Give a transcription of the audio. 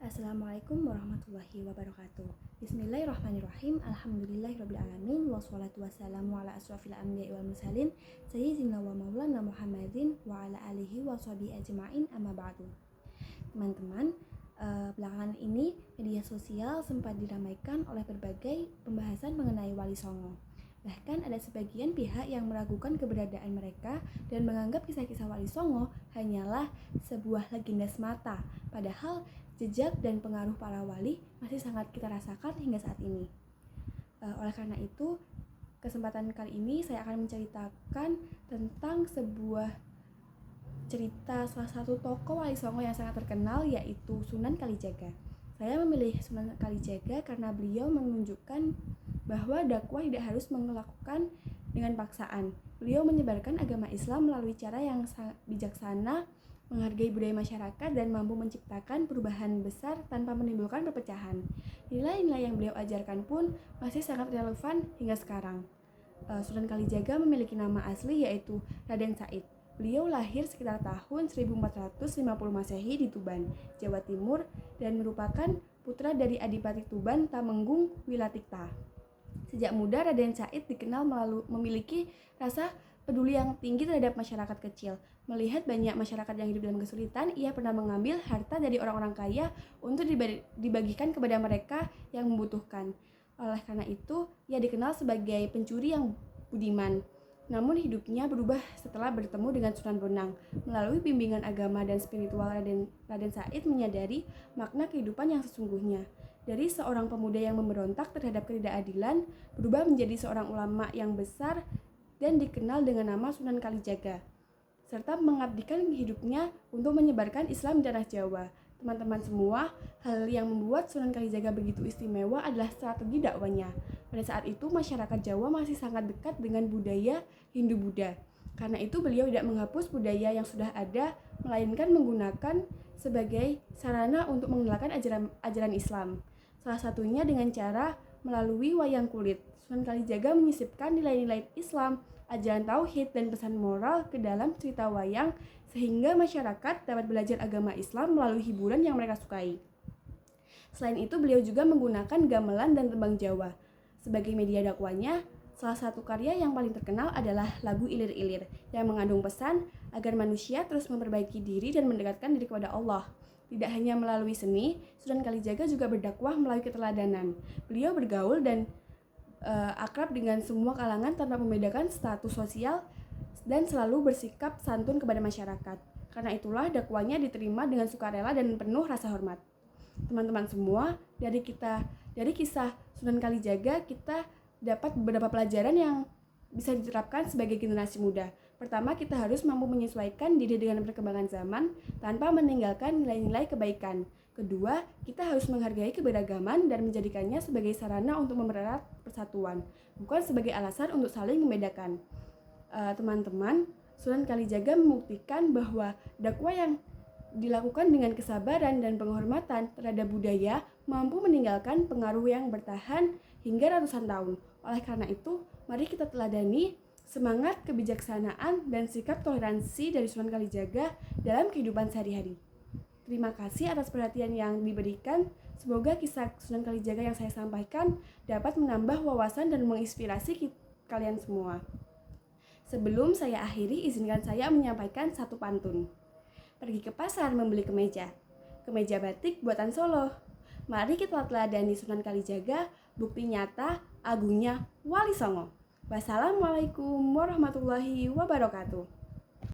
Assalamualaikum warahmatullahi wabarakatuh. Bismillahirrahmanirrahim. Alhamdulillahirrabbilalamin. Wassalatu wassalamu ala asrafil anbiya'i wal mursalin Sayyidina wa maulana Muhammadin wa ala alihi wa sahbihi ajma'in, amma ba'du. Teman-teman, belakangan ini media sosial sempat diramaikan oleh berbagai pembahasan mengenai Wali Songo. Bahkan ada sebagian pihak yang meragukan keberadaan mereka dan menganggap kisah-kisah Wali Songo hanyalah sebuah legenda semata. Padahal jejak dan pengaruh para wali masih sangat kita rasakan hingga saat ini. Oleh karena itu, kesempatan kali ini saya akan menceritakan tentang sebuah cerita salah satu tokoh Wali Songo yang sangat terkenal, yaitu Sunan Kalijaga. Saya memilih Sunan Kalijaga karena beliau menunjukkan bahwa dakwah tidak harus melakukan dengan paksaan. Beliau menyebarkan agama Islam melalui cara yang sangat bijaksana, menghargai budaya masyarakat, dan mampu menciptakan perubahan besar tanpa menimbulkan perpecahan. Nilai-nilai yang beliau ajarkan pun masih sangat relevan hingga sekarang. Sunan Kalijaga memiliki nama asli yaitu Raden Said. Beliau lahir sekitar tahun 1450 Masehi di Tuban, Jawa Timur, dan merupakan putra dari Adipati Tuban Tamenggung Wilatikta. Sejak muda Raden Said dikenal memiliki rasa peduli yang tinggi terhadap masyarakat kecil. Melihat banyak masyarakat yang hidup dalam kesulitan, ia pernah mengambil harta dari orang-orang kaya untuk dibagikan kepada mereka yang membutuhkan. Oleh karena itu, ia dikenal sebagai pencuri yang budiman. Namun hidupnya berubah setelah bertemu dengan Sunan Bonang. Melalui bimbingan agama dan spiritual, Raden Said menyadari makna kehidupan yang sesungguhnya. Dari seorang pemuda yang memberontak terhadap ketidakadilan, berubah menjadi seorang ulama yang besar dan dikenal dengan nama Sunan Kalijaga, serta mengabdikan hidupnya untuk menyebarkan Islam di tanah Jawa. Teman-teman semua, hal yang membuat Sunan Kalijaga begitu istimewa adalah strategi dakwanya. Pada saat itu, masyarakat Jawa masih sangat dekat dengan budaya Hindu-Buddha. Karena itu, beliau tidak menghapus budaya yang sudah ada, melainkan menggunakan sebagai sarana untuk mengenalkan ajaran Islam. Salah satunya dengan cara melalui wayang kulit. Sunan Kalijaga menyisipkan nilai-nilai Islam, ajaran tauhid, dan pesan moral ke dalam cerita wayang sehingga masyarakat dapat belajar agama Islam melalui hiburan yang mereka sukai. Selain itu, beliau juga menggunakan gamelan dan tembang Jawa. Sebagai media dakwanya, salah satu karya yang paling terkenal adalah lagu Ilir-Ilir yang mengandung pesan agar manusia terus memperbaiki diri dan mendekatkan diri kepada Allah. Tidak hanya melalui seni, Sunan Kalijaga juga berdakwah melalui keteladanan. Beliau bergaul dan akrab dengan semua kalangan tanpa membedakan status sosial dan selalu bersikap santun kepada masyarakat. Karena itulah dakwanya diterima dengan sukarela dan penuh rasa hormat. Teman-teman semua, dari kisah Sunan Kalijaga kita dapat beberapa pelajaran yang bisa diterapkan sebagai generasi muda. Pertama, kita harus mampu menyesuaikan diri dengan perkembangan zaman tanpa meninggalkan nilai-nilai kebaikan. Kedua, kita harus menghargai keberagaman dan menjadikannya sebagai sarana untuk mempererat persatuan, bukan sebagai alasan untuk saling membedakan. Teman-teman, Sunan Kalijaga membuktikan bahwa dakwah yang dilakukan dengan kesabaran dan penghormatan terhadap budaya mampu meninggalkan pengaruh yang bertahan hingga ratusan tahun. Oleh karena itu, mari kita teladani semangat kebijaksanaan dan sikap toleransi dari Sunan Kalijaga dalam kehidupan sehari-hari. Terima kasih atas perhatian yang diberikan. Semoga kisah Sunan Kalijaga yang saya sampaikan dapat menambah wawasan dan menginspirasi kalian semua. Sebelum saya akhiri, izinkan saya menyampaikan satu pantun. Pergi ke pasar membeli kemeja batik buatan Solo. Mari kita teladani Sunan Kalijaga, bukti nyata agungnya Wali Songo. Wassalamualaikum warahmatullahi wabarakatuh.